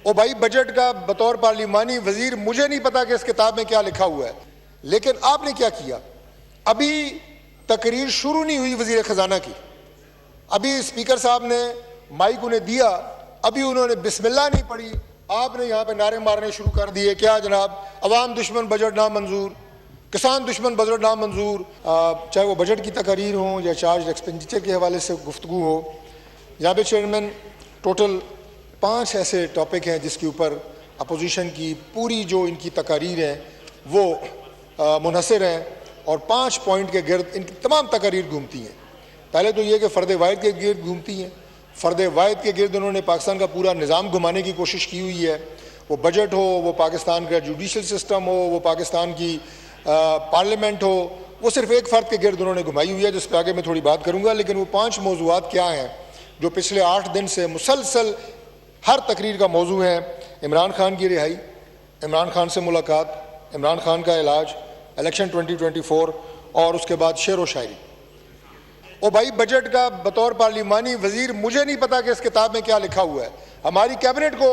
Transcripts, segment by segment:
او بھائی بجٹ کا بطور پارلیمانی وزیر مجھے نہیں پتا کہ اس کتاب میں کیا لکھا ہوا ہے، لیکن آپ نے کیا کیا؟ ابھی تقریر شروع نہیں ہوئی وزیر خزانہ کی، ابھی اسپیکر صاحب نے مائک انہیں دیا، ابھی انہوں نے بسم اللہ نہیں پڑھی، آپ نے یہاں پہ نعرے مارنے شروع کر دیے، کیا جناب عوام دشمن بجٹ نامنظور، کسان دشمن بجٹ نامنظور۔ چاہے وہ بجٹ کی تقاریر ہوں یا چارج ایکسپینڈیچر کے حوالے سے گفتگو ہو، یہاں پہ چیئرمین ٹوٹل 5 ایسے ٹاپک ہیں جس کے اوپر اپوزیشن کی پوری جو ان کی تقاریر ہیں وہ منحصر ہیں، اور 5 پوائنٹ کے گرد ان کی تمام تقاریر گھومتی ہیں۔ پہلے تو یہ کہ فرد واحد کے گرد گھومتی ہیں، فرد واحد کے گرد انہوں نے پاکستان کا پورا نظام گھمانے کی کوشش کی ہوئی ہے، وہ بجٹ ہو، وہ پاکستان کا جوڈیشل سسٹم ہو، وہ پاکستان کی پارلیمنٹ ہو، وہ صرف ایک فرد کے گرد انہوں نے گھمائی ہوئی ہے، جس پہ آگے میں تھوڑی بات کروں گا۔ لیکن وہ 5 موضوعات کیا ہیں جو پچھلے 8 دن سے مسلسل ہر تقریر کا موضوع ہے؟ عمران خان کی رہائی، عمران خان سے ملاقات، عمران خان کا علاج، الیکشن 2024، اور اس کے بعد شعر و شاعری۔ او بھائی بجٹ کا بطور پارلیمانی وزیر مجھے نہیں پتا کہ اس کتاب میں کیا لکھا ہوا ہے۔ ہماری کیبنٹ کو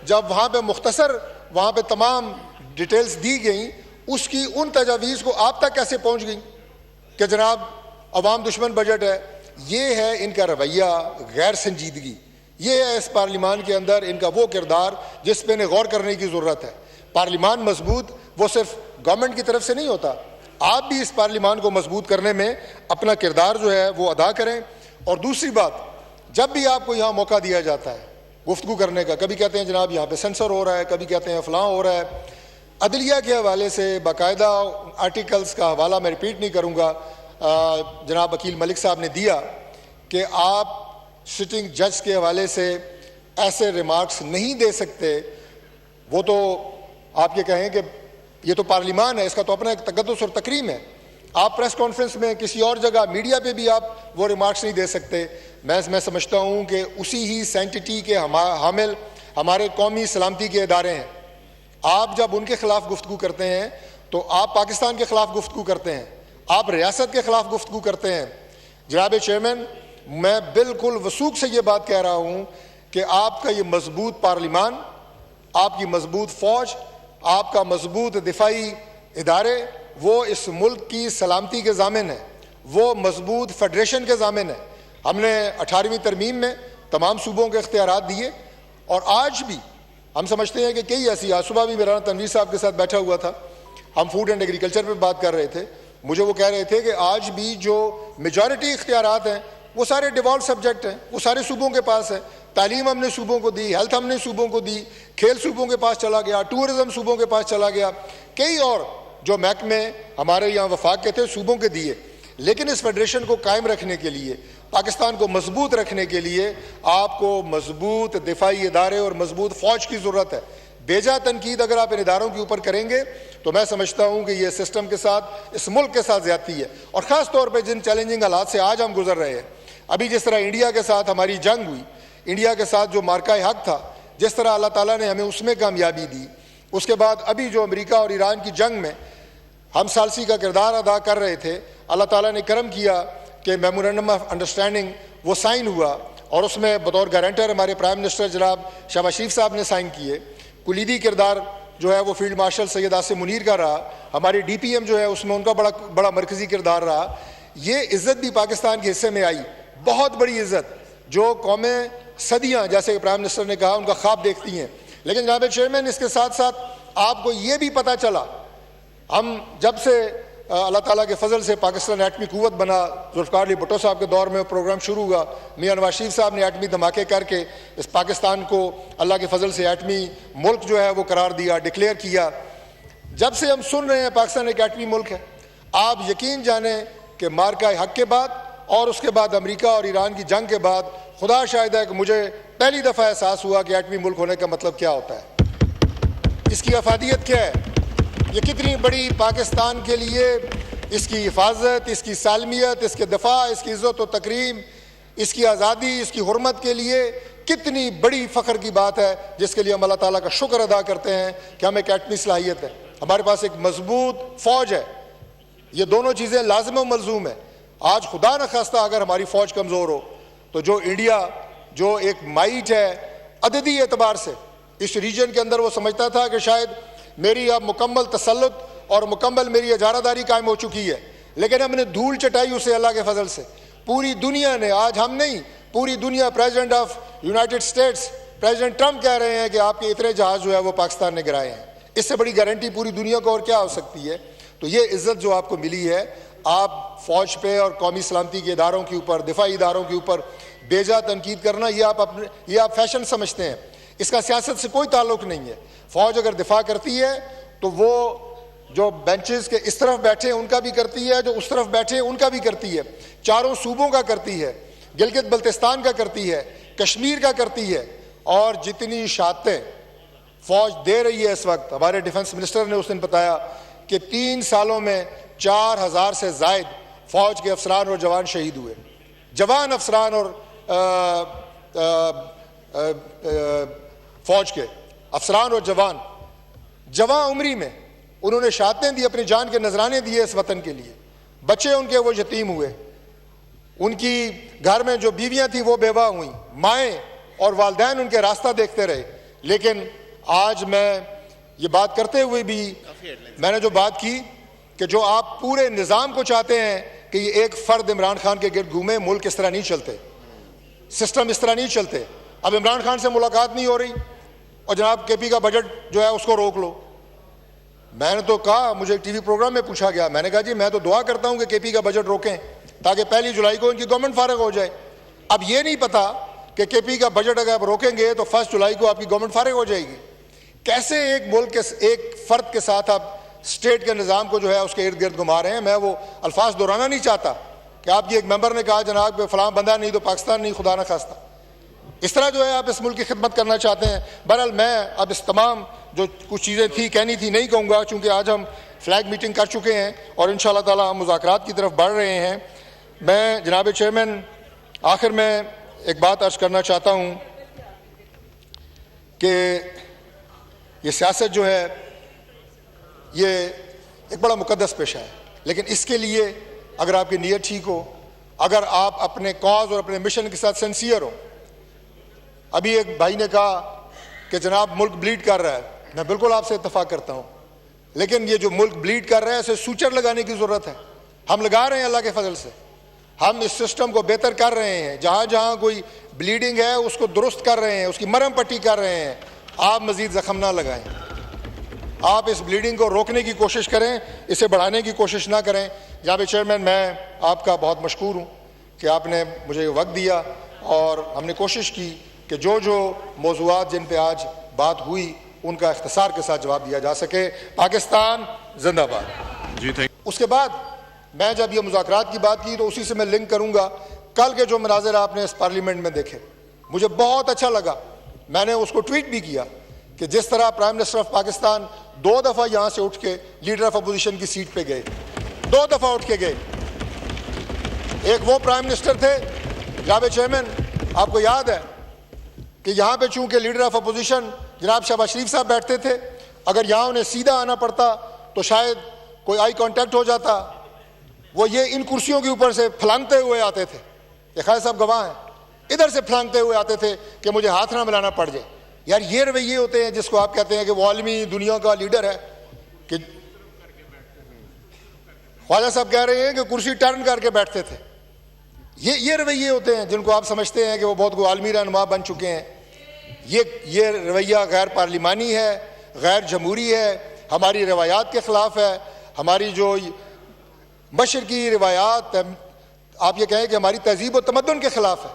جب وہاں پہ مختصر وہاں پہ تمام ڈیٹیلز دی گئیں، اس کی ان تجاویز کو آپ تک کیسے پہنچ گئیں کہ جناب عوام دشمن بجٹ ہے؟ یہ ہے ان کا رویہ، غیر سنجیدگی، یہ ہے اس پارلیمان کے اندر ان کا وہ کردار جس پہ انہیں غور کرنے کی ضرورت ہے۔ پارلیمان مضبوط وہ صرف گورنمنٹ کی طرف سے نہیں ہوتا، آپ بھی اس پارلیمان کو مضبوط کرنے میں اپنا کردار جو ہے وہ ادا کریں۔ اور دوسری بات، جب بھی آپ کو یہاں موقع دیا جاتا ہے گفتگو کرنے کا، کبھی کہتے ہیں جناب یہاں پہ سینسر ہو رہا ہے، کبھی کہتے ہیں فلاں ہو رہا ہے، عدلیہ کے حوالے سے باقاعدہ آرٹیکلز کا حوالہ میں ریپیٹ نہیں کروں گا، جناب وکیل ملک صاحب نے دیا کہ آپ سٹنگ جج کے حوالے سے ایسے ریمارکس نہیں دے سکتے۔ وہ تو آپ یہ کہیں کہ یہ تو پارلیمان ہے، اس کا تو اپنا ایک تقدس اور تکریم ہے، آپ پریس کانفرنس میں کسی اور جگہ میڈیا پہ بھی آپ وہ ریمارکس نہیں دے سکتے۔ میں سمجھتا ہوں کہ اسی ہی سینٹٹی کے حامل ہمارے قومی سلامتی کے ادارے ہیں۔ آپ جب ان کے خلاف گفتگو کرتے ہیں تو آپ پاکستان کے خلاف گفتگو کرتے ہیں، آپ ریاست کے خلاف گفتگو کرتے ہیں۔ جناب چیئرمین، میں بالکل وثوق سے یہ بات کہہ رہا ہوں کہ آپ کا یہ مضبوط پارلیمان، آپ کی مضبوط فوج، آپ کا مضبوط دفاعی ادارے وہ اس ملک کی سلامتی کے ضامن ہیں، وہ مضبوط فیڈریشن کے ضامن ہیں۔ ہم نے 18ویں ترمیم میں تمام صوبوں کے اختیارات دیے، اور آج بھی ہم سمجھتے ہیں کہ کئی ایسی، آج صبح بھی میرا تنویر صاحب کے ساتھ بیٹھا ہوا تھا، ہم فوڈ اینڈ ایگریکلچر پہ بات کر رہے تھے، مجھے وہ کہہ رہے تھے کہ آج بھی جو میجورٹی اختیارات ہیں وہ سارے ڈیوالٹ سبجیکٹ ہیں، وہ سارے صوبوں کے پاس ہیں۔ تعلیم ہم نے صوبوں کو دی، ہیلتھ ہم نے صوبوں کو دی، کھیل صوبوں کے پاس چلا گیا، ٹورزم صوبوں کے پاس چلا گیا، کئی اور جو محکمے ہمارے یہاں وفاق کے تھے صوبوں کے دیے۔ لیکن اس فیڈریشن کو قائم رکھنے کے لیے، پاکستان کو مضبوط رکھنے کے لیے آپ کو مضبوط دفاعی ادارے اور مضبوط فوج کی ضرورت ہے۔ بیجا تنقید اگر آپ ان اداروں کے اوپر کریں گے تو میں سمجھتا ہوں کہ یہ سسٹم کے ساتھ، اس ملک کے ساتھ زیادتی ہے، اور خاص طور پہ جن چیلنجنگ حالات سے آج ہم گزر رہے ہیں۔ ابھی جس طرح انڈیا کے ساتھ ہماری جنگ ہوئی، انڈیا کے ساتھ جو مارکہ حق تھا، جس طرح اللہ تعالیٰ نے ہمیں اس میں کامیابی دی، اس کے بعد ابھی جو امریکہ اور ایران کی جنگ میں ہم ثالثی کا کردار ادا کر رہے تھے، اللہ تعالیٰ نے کرم کیا کہ میمورنڈم آف انڈرسٹینڈنگ وہ سائن ہوا، اور اس میں بطور گارنٹر ہمارے پرائم منسٹر جناب شہباز شریف صاحب نے سائن کیے۔ کلیدی کردار جو ہے وہ فیلڈ مارشل سید عاصم منیر کا رہا، ہماری ڈی پی ایم جو ہے اس میں ان کا بڑا مرکزی کردار رہا۔ یہ عزت بھی پاکستان کے حصے میں آئی، بہت بڑی عزت، جو قومیں صدیاں، جیسے کہ پرائم منسٹر نے کہا، ان کا خواب دیکھتی ہیں۔ لیکن جناب چیئرمین، اس کے ساتھ ساتھ آپ کو یہ بھی پتہ چلا، ہم جب سے اللہ تعالیٰ کے فضل سے پاکستان ایٹمی قوت بنا، ذوالفقار علی بھٹو صاحب کے دور میں پروگرام شروع ہوا، میاں نواز شریف صاحب نے ایٹمی دھماکے کر کے اس پاکستان کو اللہ کے فضل سے ایٹمی ملک جو ہے وہ قرار دیا، ڈکلیئر کیا۔ جب سے ہم سن رہے ہیں پاکستان ایک ایٹمی ملک ہے، آپ یقین جانیں کہ مارکہ حق کے بعد اور اس کے بعد امریکہ اور ایران کی جنگ کے بعد خدا شاہد ہے کہ مجھے پہلی دفعہ احساس ہوا کہ ایٹمی ملک ہونے کا مطلب کیا ہوتا ہے، اس کی افادیت کیا ہے، یہ کتنی بڑی پاکستان کے لیے اس کی حفاظت، اس کی سالمیت، اس کے دفاع، اس کی عزت و تکریم، اس کی آزادی، اس کی حرمت کے لیے کتنی بڑی فخر کی بات ہے، جس کے لیے ہم اللہ تعالیٰ کا شکر ادا کرتے ہیں کہ ہمیں ایک ایٹمی صلاحیت ہے، ہمارے پاس ایک مضبوط فوج ہے۔ یہ دونوں چیزیں لازم و ملزوم ہیں۔ آج خدا نخواستہ اگر ہماری فوج کمزور ہو تو جو انڈیا جو ایک مائٹ ہے عددی اعتبار سے، اس ریجن کے اندر وہ سمجھتا تھا کہ شاید میری اب مکمل تسلط اور مکمل میری اجارہ داری قائم ہو چکی ہے، لیکن ہم نے دھول چٹائی اسے اللہ کے فضل سے. پوری دنیا نے، آج ہم نہیں، پوری دنیا، president of United States president Trump کہہ رہے ہیں کہ آپ کے اتنے جہاز جو ہے وہ پاکستان نے گرائے ہیں. اس سے بڑی گارنٹی پوری دنیا کو اور کیا ہو سکتی ہے؟ تو یہ عزت جو آپ کو ملی ہے، آپ فوج پہ اور قومی سلامتی کے اداروں کے اوپر، دفاعی اداروں کے اوپر بیجا تنقید کرنا، یہ آپ فیشن سمجھتے ہیں. اس کا سیاست سے کوئی تعلق نہیں ہے. فوج اگر دفاع کرتی ہے تو وہ جو بینچز کے اس طرف بیٹھے ہیں ان کا بھی کرتی ہے، جو اس طرف بیٹھے ہیں ان کا بھی کرتی ہے، چاروں صوبوں کا کرتی ہے، گلگت بلتستان کا کرتی ہے، کشمیر کا کرتی ہے. اور جتنی شہادتیں فوج دے رہی ہے اس وقت، ہمارے ڈیفنس منسٹر نے اس دن بتایا کہ 3 سالوں میں 4000 سے زائد فوج کے افسران اور جوان شہید ہوئے. جوان افسران اور فوج کے افسران اور جوان عمری میں انہوں نے شہادتیں دی، اپنی جان کے نذرانے دیے اس وطن کے لیے. بچے ان کے وہ یتیم ہوئے، ان کی گھر میں جو بیویاں تھیں وہ بیوہ ہوئیں، مائیں اور والدین ان کے راستہ دیکھتے رہے. لیکن آج میں یہ بات کرتے ہوئے بھی میں نے جو بات کی کہ جو آپ پورے نظام کو چاہتے ہیں کہ یہ ایک فرد عمران خان کے گرد گھومے، ملک اس طرح نہیں چلتے، سسٹم اس طرح نہیں چلتے. اب عمران خان سے ملاقات نہیں ہو رہی اور جناب کے پی کا بجٹ جو ہے اس کو روک لو. میں نے تو کہا، مجھے ٹی وی پروگرام میں پوچھا گیا، میں نے کہا جی میں تو دعا کرتا ہوں کہ کے پی کا بجٹ روکیں تاکہ 1 جولائی کو ان کی گورنمنٹ فارغ ہو جائے. اب یہ نہیں پتا کہ کے پی کا بجٹ اگر آپ روکیں گے تو 1 جولائی کو آپ کی گورنمنٹ فارغ ہو جائے گی. کیسے ایک ملک کے ایک فرد کے ساتھ آپ اسٹیٹ کے نظام کو جو ہے اس کے ارد گرد گھما رہے ہیں. میں وہ الفاظ دہرانا نہیں چاہتا کہ آپ کی ایک ممبر نے کہا جناب فلاں بندہ نہیں تو پاکستان نہیں، خدا نہ خواستہ. اس طرح جو ہے آپ اس ملک کی خدمت کرنا چاہتے ہیں. بہرحال میں اب اس تمام جو کچھ چیزیں تھی کہنی تھی نہیں کہوں گا، چونکہ آج ہم فلیگ میٹنگ کر چکے ہیں اور ان شاء اللہ تعالیٰ ہم مذاکرات کی طرف بڑھ رہے ہیں. میں جناب چیئرمین آخر میں ایک بات عرض کرنا چاہتا ہوں کہ یہ سیاست جو ہے یہ ایک بڑا مقدس پیشہ ہے، لیکن اس کے لیے اگر آپ کی نیت ٹھیک ہو، اگر آپ اپنے کاز اور اپنے مشن کے ساتھ سنسیئر ہو. ابھی ایک بھائی نے کہا کہ جناب ملک بلیڈ کر رہا ہے، میں بالکل آپ سے اتفاق کرتا ہوں، لیکن یہ جو ملک بلیڈ کر رہا ہے اسے سوچر لگانے کی ضرورت ہے. ہم لگا رہے ہیں اللہ کے فضل سے، ہم اس سسٹم کو بہتر کر رہے ہیں. جہاں جہاں کوئی بلیڈنگ ہے اس کو درست کر رہے ہیں، اس کی مرہم پٹی کر رہے ہیں. آپ مزید زخم نہ لگائیں، آپ اس بلیڈنگ کو روکنے کی کوشش کریں، اسے بڑھانے کی کوشش نہ کریں. جناب چیئرمین میں آپ کا بہت مشکور ہوں کہ آپ نے مجھے وقت دیا اور ہم نے کوشش کی کہ جو موضوعات جن پہ آج بات ہوئی ان کا اختصار کے ساتھ جواب دیا جا سکے. پاکستان زندہ باد. جی اس کے بعد میں جب یہ مذاکرات کی بات کی تو اسی سے میں لنک کروں گا کل کے جو مناظر آپ نے اس پارلیمنٹ میں دیکھے، مجھے بہت اچھا لگا. میں نے اس کو ٹویٹ بھی کیا کہ جس طرح پرائم منسٹر آف پاکستان 2 دفعہ یہاں سے اٹھ کے لیڈر آف اپوزیشن کی سیٹ پہ گئے، 2 دفعہ اٹھ کے گئے. ایک وہ پرائم منسٹر تھے جناب چیئرمین، آپ کو یاد ہے کہ یہاں پہ چونکہ لیڈر آف اپوزیشن جناب شہباز شریف صاحب بیٹھتے تھے، اگر یہاں انہیں سیدھا آنا پڑتا تو شاید کوئی آئی کانٹیکٹ ہو جاتا. وہ یہ ان کرسیوں کے اوپر سے پھلانگتے ہوئے آتے تھے، یہ خیر صاحب گواہ ہیں، ادھر سے پھلانگتے ہوئے آتے تھے کہ مجھے ہاتھ نہ ملانا پڑ جائے. یار یہ رویے ہوتے ہیں جس کو آپ کہتے ہیں کہ وہ عالمی دنیا کا لیڈر ہے. کہ خواجہ صاحب کہہ رہے ہیں کہ کرسی ٹرن کر کے بیٹھتے تھے. یہ رویے ہوتے ہیں جن کو آپ سمجھتے ہیں کہ وہ بہت کوئی عالمی رہنما بن چکے ہیں. یہ رویہ غیر پارلیمانی ہے، غیر جمہوری ہے، ہماری روایات کے خلاف ہے. ہماری جو مشرقی روایات، آپ یہ کہیں کہ ہماری تہذیب و تمدن کے خلاف ہے.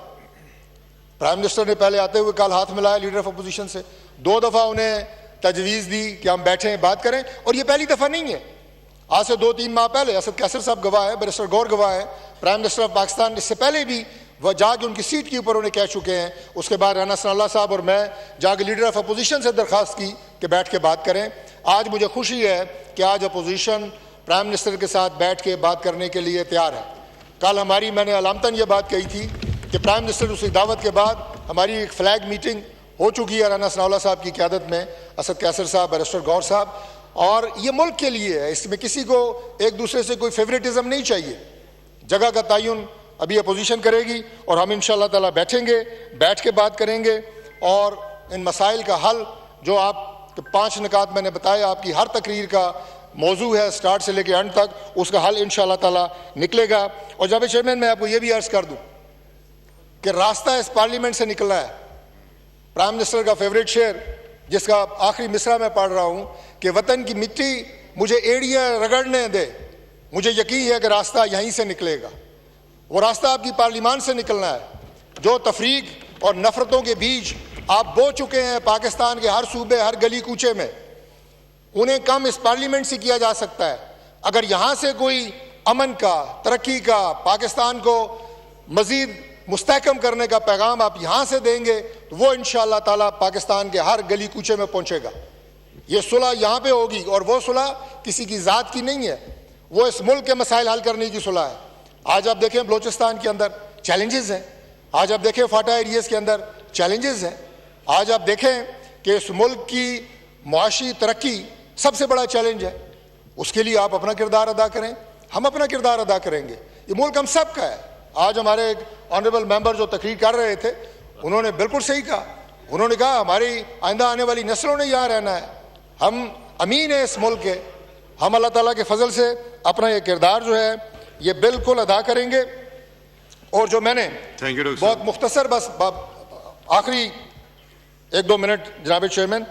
پرائم منسٹر نے پہلے آتے ہوئے کل ہاتھ ملایا لیڈر آف اپوزیشن سے، 2 دفعہ انہیں تجویز دی کہ ہم بیٹھیں بات کریں. اور یہ پہلی دفعہ نہیں ہے، آج سے 2-3 ماہ پہلے اسد کیسر صاحب گواہ ہے، بیرسٹر گور گواہ ہے، پرائم منسٹر آف پاکستان اس سے پہلے بھی وہ جا کے ان کی سیٹ کے اوپر انہیں کہہ چکے ہیں. اس کے بعد رانا ثناء اللہ صاحب اور میں جا کے لیڈر آف اپوزیشن سے درخواست کی کہ بیٹھ کے بات کریں. آج مجھے خوشی ہے کہ آج اپوزیشن پرائم منسٹر کے ساتھ بیٹھ کے بات کرنے کے لیے تیار ہے. کل میں نے علامتاً یہ بات کہی تھی کہ پرائم منسٹر اس کی دعوت کے بعد ہماری ایک فلیگ میٹنگ ہو چکی ہے رانا ثناء اللہ صاحب کی قیادت میں، اسد کیسر صاحب، بیرسٹر گور صاحب. اور یہ ملک کے لیے ہے، اس میں کسی کو ایک دوسرے سے کوئی فیوریٹزم نہیں چاہیے. جگہ کا تعین ابھی اپوزیشن کرے گی اور ہم انشاءاللہ تعالیٰ بیٹھیں گے، بیٹھ کے بات کریں گے اور ان مسائل کا حل جو آپ کے 5 نکات میں نے بتایا آپ کی ہر تقریر کا موضوع ہے سٹارٹ سے لے کے اینڈ تک, اس کا حل انشاءاللہ تعالی نکلے گا. اور جناب چیئرمین میں آپ کو یہ بھی عرض کر دوں کہ راستہ اس پارلیمنٹ سے نکلنا ہے. پرائم منسٹر کا فیوریٹ شعر جس کا آخری مصرع میں پڑھ رہا ہوں کہ وطن کی مٹی مجھے ایڑیاں رگڑنے دے, مجھے یقین ہے کہ راستہ یہیں سے نکلے گا. وہ راستہ آپ کی پارلیمان سے نکلنا ہے. جو تفریق اور نفرتوں کے بیج آپ بو چکے ہیں پاکستان کے ہر صوبے ہر گلی کوچے میں, انہیں کم اس پارلیمنٹ سے کیا جا سکتا ہے. اگر یہاں سے کوئی امن کا, ترقی کا, پاکستان کو مزید مستحکم کرنے کا پیغام آپ یہاں سے دیں گے تو وہ انشاءاللہ تعالی پاکستان کے ہر گلی کوچے میں پہنچے گا. یہ صلح یہاں پہ ہوگی, اور وہ صلح کسی کی ذات کی نہیں ہے, وہ اس ملک کے مسائل حل کرنے کی صلح ہے. آج آپ دیکھیں بلوچستان کے اندر چیلنجز ہیں, آج آپ دیکھیں فاٹا ایریز کے اندر چیلنجز ہیں, آج آپ دیکھیں کہ اس ملک کی معاشی ترقی سب سے بڑا چیلنج ہے. اس کے لیے آپ اپنا کردار ادا کریں, ہم اپنا کردار ادا کریں گے. یہ ملک ہم سب کا ہے. آج ہمارے ایک آنریبل ممبر جو تقریر کر رہے تھے انہوں نے بالکل صحیح کہا. انہوں نے کہا ہماری آئندہ آنے والی نسلوں نے یہاں رہنا ہے, ہم امین ہیں اس ملک کے. ہم اللہ تعالیٰ کے فضل سے اپنا یہ کردار جو ہے یہ بالکل ادا کریں گے. اور جو میں نے بہت مختصر بس آخری 1-2 منٹ جناب چیئرمین,